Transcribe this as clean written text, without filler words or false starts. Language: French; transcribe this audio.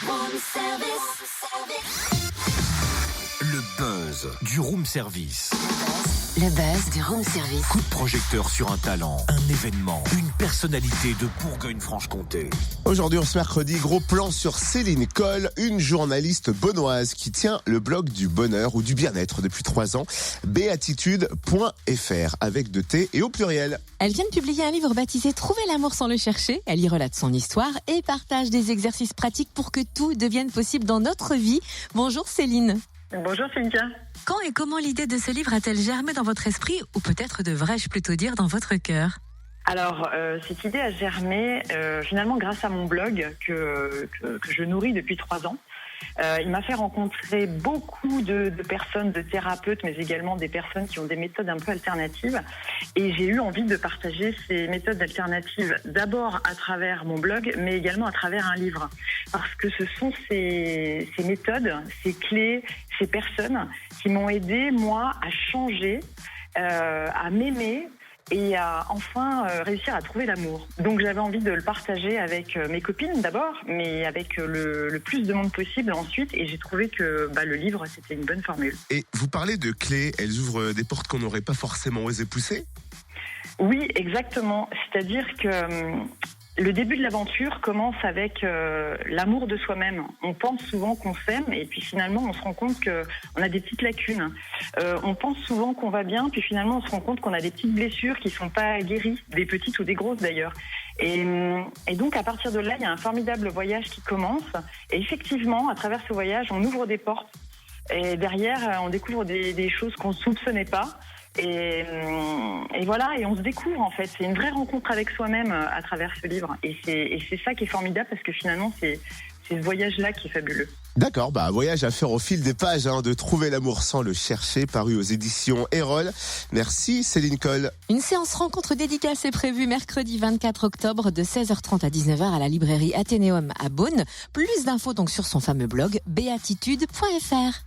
Room service. Le buzz du room service. Le buzz du room service. Coup de projecteur sur un talent, un événement, une personnalité de Bourgogne-Franche-Comté. Aujourd'hui, ce mercredi, gros plan sur Céline Coll, une journaliste bonnoise qui tient le blog du bonheur ou du bien-être depuis 3 ans, béatitude.fr avec 2 T et au pluriel. Elle vient de publier un livre baptisé « Trouver l'amour sans le chercher ». Elle y relate son histoire et partage des exercices pratiques pour que tout devienne possible dans notre vie. Bonjour Céline. Bonjour Cynthia. Quand et comment l'idée de ce livre a-t-elle germé dans votre esprit, ou peut-être devrais-je plutôt dire dans votre cœur ? Alors, cette idée a germé finalement grâce à mon blog que je nourris depuis 3 ans. Il m'a fait rencontrer beaucoup de personnes, de thérapeutes, mais également des personnes qui ont des méthodes un peu alternatives. Et j'ai eu envie de partager ces méthodes alternatives d'abord à travers mon blog, mais également à travers un livre. Parce que ce sont ces méthodes, ces clés, ces personnes qui m'ont aidé, moi, à changer, à m'aimer, et à enfin réussir à trouver l'amour. Donc j'avais envie de le partager avec mes copines d'abord, mais avec le plus de monde possible ensuite, et j'ai trouvé que le livre, c'était une bonne formule. Et vous parlez de clés, elles ouvrent des portes qu'on n'aurait pas forcément osé pousser ? Oui, exactement. C'est-à-dire que le début de l'aventure commence avec l'amour de soi-même. On pense souvent qu'on s'aime et puis finalement on se rend compte qu'on a des petites lacunes. On pense souvent qu'on va bien, puis finalement on se rend compte qu'on a des petites blessures qui sont pas guéries, des petites ou des grosses d'ailleurs. Et donc à partir de là, il y a un formidable voyage qui commence. Et effectivement, à travers ce voyage, on ouvre des portes. Et derrière, on découvre des choses qu'on ne soupçonnait pas. Et voilà, et on se découvre en fait. C'est une vraie rencontre avec soi-même à travers ce livre. Et c'est ça qui est formidable parce que finalement, c'est ce voyage-là qui est fabuleux. D'accord, voyage à faire au fil des pages, de Trouver l'amour sans le chercher, paru aux éditions Erol. Merci Céline Coll. Une séance rencontre dédicace est prévue mercredi 24 octobre de 16h30 à 19h à la librairie Athénéum à Beaune. Plus d'infos donc sur son fameux blog béatitude.fr.